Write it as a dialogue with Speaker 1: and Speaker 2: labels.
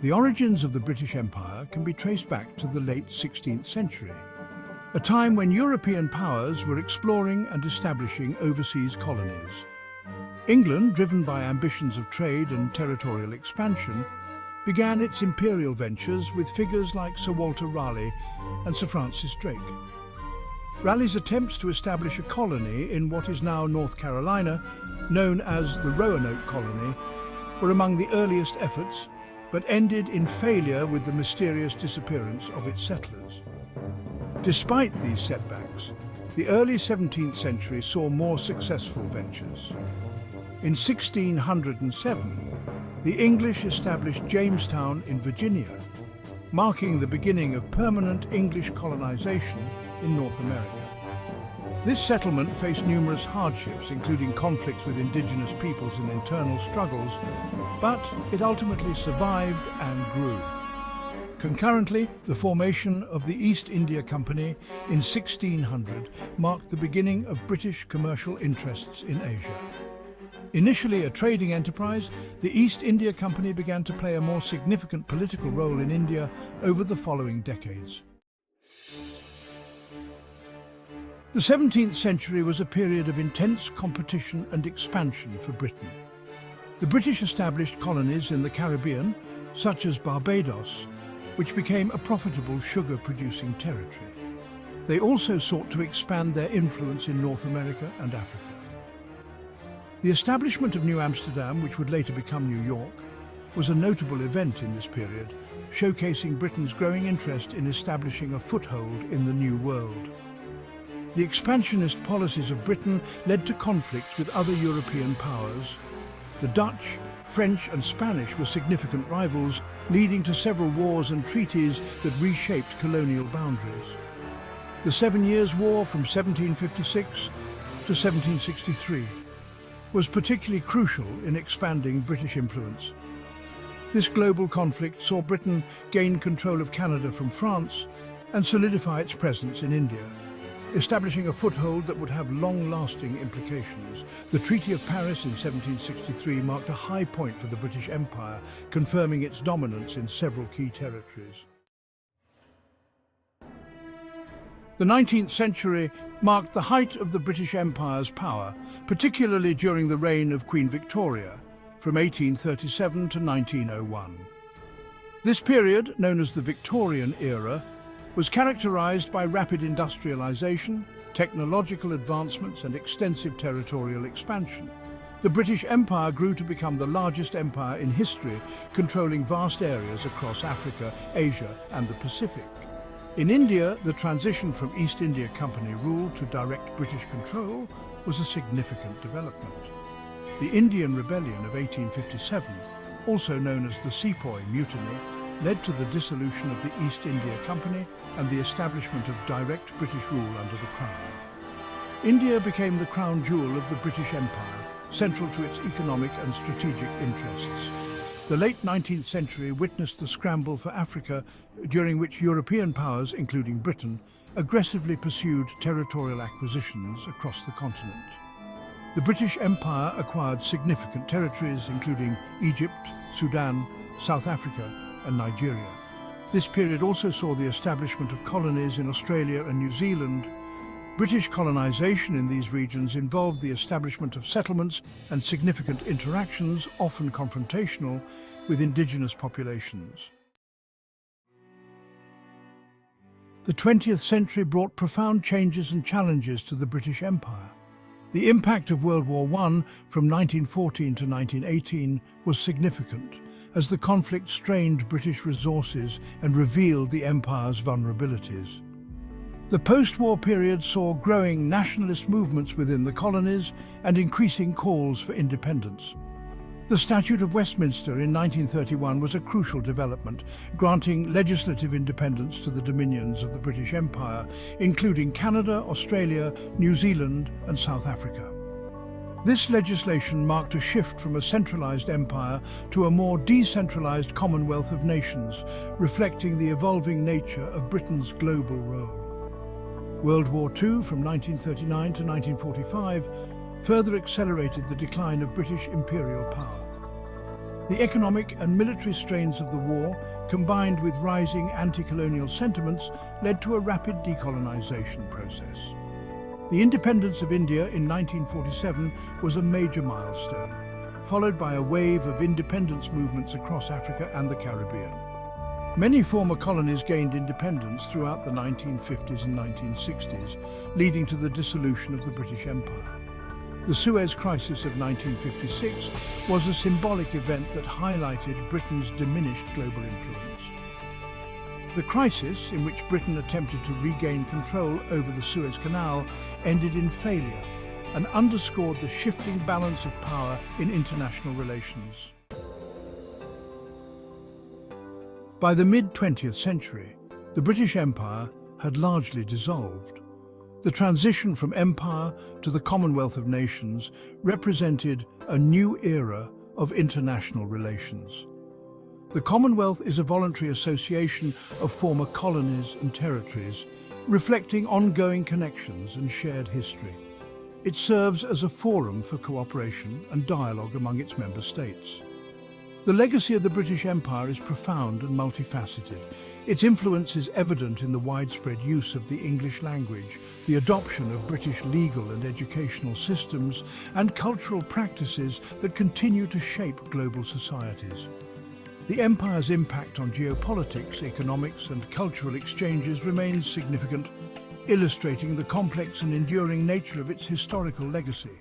Speaker 1: The origins of the British Empire can be traced back to the late 16th century, a time when European powers were exploring and establishing overseas colonies. England, driven by ambitions of trade and territorial expansion, began its imperial ventures with figures like Sir Walter Raleigh and Sir Francis Drake. Raleigh's attempts to establish a colony in what is now North Carolina, known as the Roanoke Colony, were among the earliest efforts, but ended in failure with the mysterious disappearance of its settlers. Despite these setbacks, the early 17th century saw more successful ventures. In 1607, the English established Jamestown in Virginia, marking the beginning of permanent English colonization in North America. This settlement faced numerous hardships, including conflicts with indigenous peoples and internal struggles, but it ultimately survived and grew. Concurrently, the formation of the East India Company in 1600 marked the beginning of British commercial interests in Asia. Initially a trading enterprise, the East India Company began to play a more significant political role in India over the following decades. The 17th century was a period of intense competition and expansion for Britain. The British established colonies in the Caribbean, such as Barbados, which became a profitable sugar-producing territory. They also sought to expand their influence in North America and Africa. The establishment of New Amsterdam, which would later become New York, was a notable event in this period, showcasing Britain's growing interest in establishing a foothold in the New World. The expansionist policies of Britain led to conflicts with other European powers. The Dutch, French and Spanish were significant rivals, leading to several wars and treaties that reshaped colonial boundaries. The 7 Years' War from 1756 to 1763 was particularly crucial in expanding British influence. This global conflict saw Britain gain control of Canada from France and solidify its presence in India, establishing a foothold that would have long-lasting implications. The Treaty of Paris in 1763 marked a high point for the British Empire, confirming its dominance in several key territories. The 19th century marked the height of the British Empire's power, particularly during the reign of Queen Victoria, from 1837 to 1901. This period, known as the Victorian era, was characterized by rapid industrialization, technological advancements and extensive territorial expansion. The British Empire grew to become the largest empire in history, controlling vast areas across Africa, Asia and the Pacific. In India, the transition from East India Company rule to direct British control was a significant development. The Indian Rebellion of 1857, also known as the Sepoy Mutiny, led to the dissolution of the East India Company and the establishment of direct British rule under the Crown. India became the crown jewel of the British Empire, central to its economic and strategic interests. The late 19th century witnessed the scramble for Africa, during which European powers, including Britain, aggressively pursued territorial acquisitions across the continent. The British Empire acquired significant territories, including Egypt, Sudan, South Africa, and Nigeria. This period also saw the establishment of colonies in Australia and New Zealand. British colonization in these regions involved the establishment of settlements and significant interactions, often confrontational, with indigenous populations. The 20th century brought profound changes and challenges to the British Empire. The impact of World War I from 1914 to 1918 was significant, as the conflict strained British resources and revealed the empire's vulnerabilities. The post-war period saw growing nationalist movements within the colonies and increasing calls for independence. The Statute of Westminster in 1931 was a crucial development, granting legislative independence to the dominions of the British Empire, including Canada, Australia, New Zealand and South Africa. This legislation marked a shift from a centralized empire to a more decentralized Commonwealth of nations, reflecting the evolving nature of Britain's global role. World War II from 1939 to 1945 further accelerated the decline of British imperial power. The economic and military strains of the war, combined with rising anti-colonial sentiments, led to a rapid decolonization process. The independence of India in 1947 was a major milestone, followed by a wave of independence movements across Africa and the Caribbean. Many former colonies gained independence throughout the 1950s and 1960s, leading to the dissolution of the British Empire. The Suez Crisis of 1956 was a symbolic event that highlighted Britain's diminished global influence. The crisis, in which Britain attempted to regain control over the Suez Canal, ended in failure and underscored the shifting balance of power in international relations. By the mid-20th century, the British Empire had largely dissolved. The transition from empire to the Commonwealth of Nations represented a new era of international relations. The Commonwealth is a voluntary association of former colonies and territories, reflecting ongoing connections and shared history. It serves as a forum for cooperation and dialogue among its member states. The legacy of the British Empire is profound and multifaceted. Its influence is evident in the widespread use of the English language, the adoption of British legal and educational systems, and cultural practices that continue to shape global societies. The Empire's impact on geopolitics, economics, and cultural exchanges remains significant, illustrating the complex and enduring nature of its historical legacy.